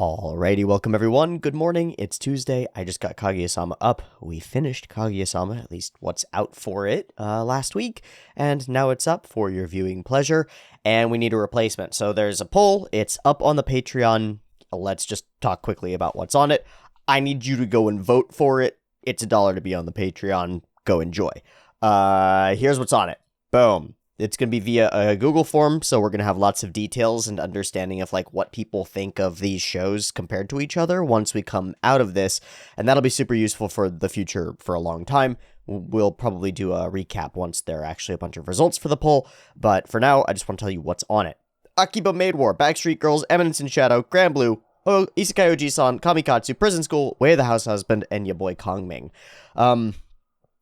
Alrighty, welcome everyone. Good morning. It's Tuesday. I just got Kaguya-sama up. We finished Kaguya-sama, at least what's out for it, last week, and now it's up for your viewing pleasure, and we need a replacement. So there's a poll. It's up on the Patreon. Let's just talk quickly about what's on it. I need you to go and vote for it. It's $1 to be on the Patreon. Go enjoy. Here's what's on it. Boom. It's going to be via a Google form, so we're going to have lots of details and understanding of like what people think of these shows compared to each other once we come out of this, and that'll be super useful for the future for a long time. We'll probably do a recap once there are actually a bunch of results for the poll, but for now, I just want to tell you what's on it. Akiba Maid War, Backstreet Girls, Eminence in Shadow, Grand Blue, Isekai Oji-san, Kamikatsu, Prison School, Way of the House Husband, and ya boy Kongming.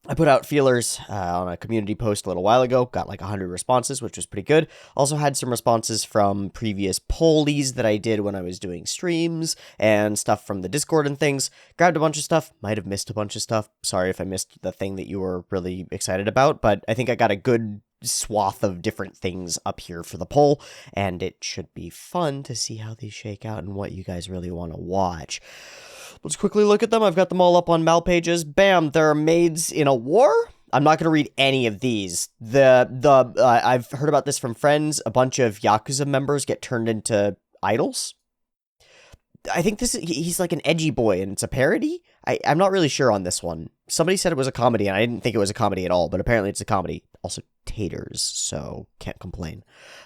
I put out feelers on a community post a little while ago, got like 100 responses, which was pretty good. Also had some responses from previous pollies that I did when I was doing streams and stuff from the Discord and things. Grabbed a bunch of stuff, might have missed a bunch of stuff. Sorry if I missed the thing that you were really excited about, but I think I got a good swath of different things up here for the poll, and it should be fun to see how these shake out and what you guys really want to watch. Let's quickly look at them. I've got them all up on Mal pages. Bam, there are maids in a war. I'm not going to read any of these. I've heard about this from friends. A bunch of Yakuza members get turned into idols. I think he's like an edgy boy, and it's a parody? I'm not really sure on this one. Somebody said it was a comedy, and I didn't think it was a comedy at all, but apparently it's a comedy. Also, taters, so can't complain.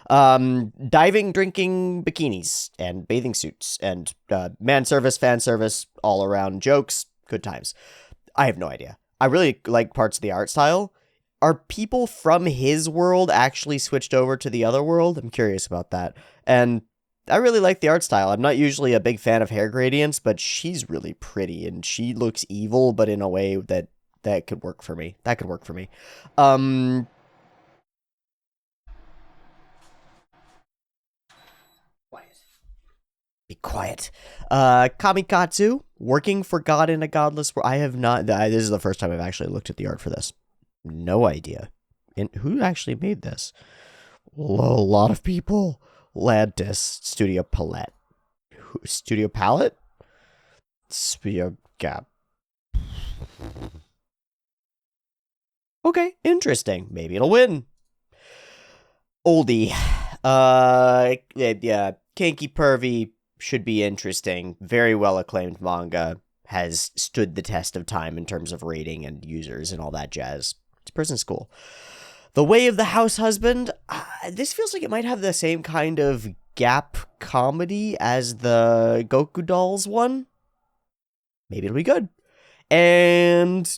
Diving, drinking, bikinis, and bathing suits, and man service, fan service, all around jokes, good times. I have no idea. I really like parts of the art style. Are people from his world actually switched over to the other world? I'm curious about that. And I really like the art style. I'm not usually a big fan of hair gradients, but she's really pretty, and she looks evil, but in a way that could work for me. That could work for me. Be quiet. Kamikatsu, working for God in a godless world. I have not. This is the first time I've actually looked at the art for this. No idea. And who actually made this? A lot of people. Ladis, Studio Palette. Studio Palette? Studio Gap. Okay, interesting. Maybe it'll win. Oldie. Yeah, Kinky Pervy should be interesting. Very well acclaimed manga. Has stood the test of time in terms of rating and users and all that jazz. It's Prison School. The Way of the House Husband, this feels like it might have the same kind of gap comedy as the Goku Dolls one. Maybe it'll be good. And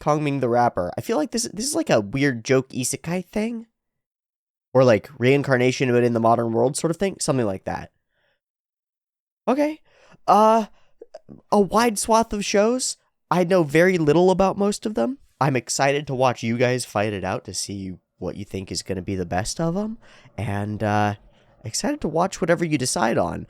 Kongming the Rapper. I feel like this is like a weird joke isekai thing. Or like reincarnation but in the modern world sort of thing. Something like that. Okay. A wide swath of shows. I know very little about most of them. I'm excited to watch you guys fight it out to see what you think is going to be the best of them. And excited to watch whatever you decide on.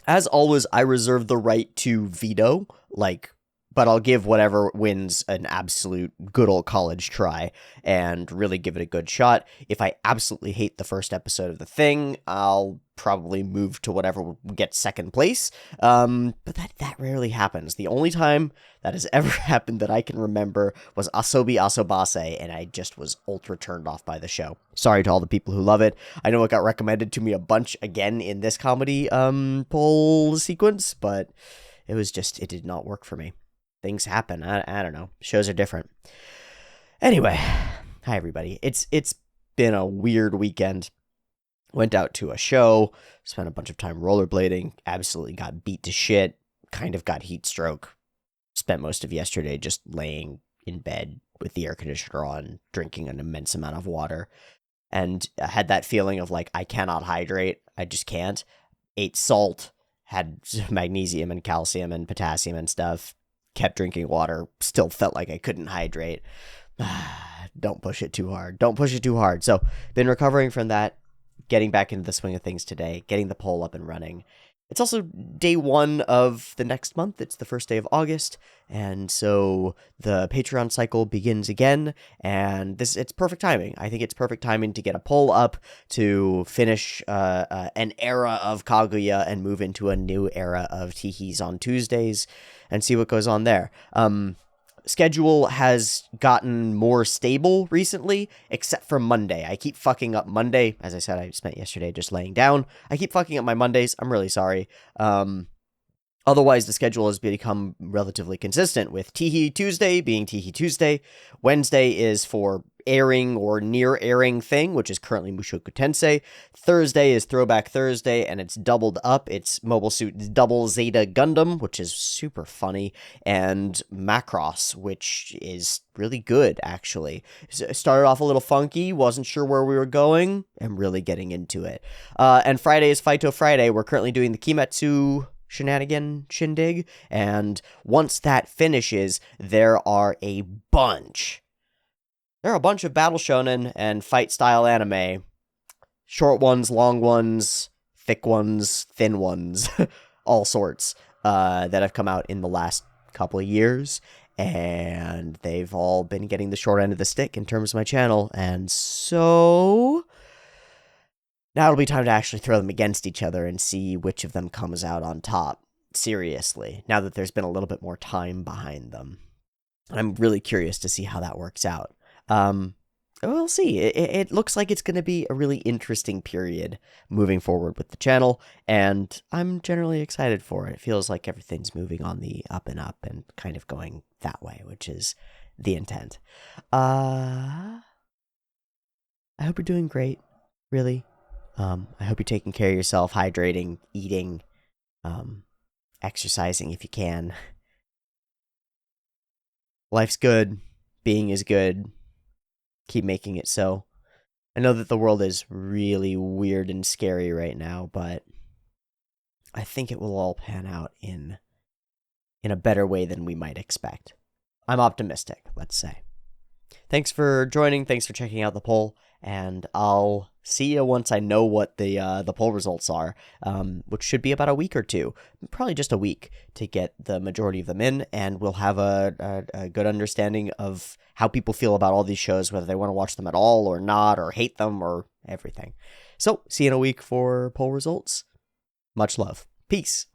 As always, I reserve the right to veto, but I'll give whatever wins an absolute good old college try and really give it a good shot. If I absolutely hate the first episode of the thing, I'll probably move to whatever gets second place. But that rarely happens. The only time that has ever happened that I can remember was Asobi Asobase, and I just was ultra turned off by the show. Sorry to all the people who love it. I know it got recommended to me a bunch again in this comedy poll sequence, but it did not work for me. Things happen. I don't know. Shows are different. Anyway, hi everybody. It's been a weird weekend. Went out to a show, spent a bunch of time rollerblading, absolutely got beat to shit, kind of got heat stroke. Spent most of yesterday just laying in bed with the air conditioner on, drinking an immense amount of water. And I had that feeling of like, I cannot hydrate. I just can't. Ate salt, had magnesium and calcium and potassium and stuff. Kept drinking water, still felt like I couldn't hydrate. Don't push it too hard. Don't push it too hard. So, been recovering from that, getting back into the swing of things today, getting the poll up and running. It's also day 1 of the next month. It's the first day of August, and so the Patreon cycle begins again, and it's perfect timing. I think it's perfect timing to get a poll up, to finish an era of Kaguya and move into a new era of Teehees on Tuesdays, and see what goes on there. Schedule has gotten more stable recently, except for Monday. I keep fucking up Monday. As I said, I spent yesterday just laying down. I keep fucking up my Mondays. I'm really sorry. Otherwise, the schedule has become relatively consistent, with Teehee Tuesday being Teehee Tuesday. Wednesday is for airing or near airing thing, which is currently Mushoku Tensei. Thursday is Throwback Thursday, and it's doubled up. It's Mobile Suit Double Zeta Gundam, which is super funny, and Macross, which is really good, actually. Started off a little funky, wasn't sure where we were going. I'm really getting into it. And Friday is Fighto Friday. We're currently doing the Kimetsu shenanigan shindig, and once that finishes, there are a bunch of battle shonen and fight style anime, short ones, long ones, thick ones, thin ones, all sorts, that have come out in the last couple of years, and they've all been getting the short end of the stick in terms of my channel, and so now it'll be time to actually throw them against each other and see which of them comes out on top, seriously, now that there's been a little bit more time behind them. I'm really curious to see how that works out. We'll see. It looks like it's going to be a really interesting period moving forward with the channel, and I'm generally excited for it. It feels like everything's moving on the up and up and kind of going that way, which is the intent. I hope you're doing great, really. I hope you're taking care of yourself, hydrating, eating, exercising if you can. Life's good. Being is good. Keep making it so. I know that the world is really weird and scary right now, but I think it will all pan out in a better way than we might expect. I'm optimistic, let's say. Thanks for joining. Thanks for checking out the poll, and I'll see you once I know what the poll results are, which should be about a week or two, probably just a week, to get the majority of them in, and we'll have a good understanding of how people feel about all these shows, whether they want to watch them at all or not, or hate them, or everything. So, see you in a week for poll results. Much love. Peace.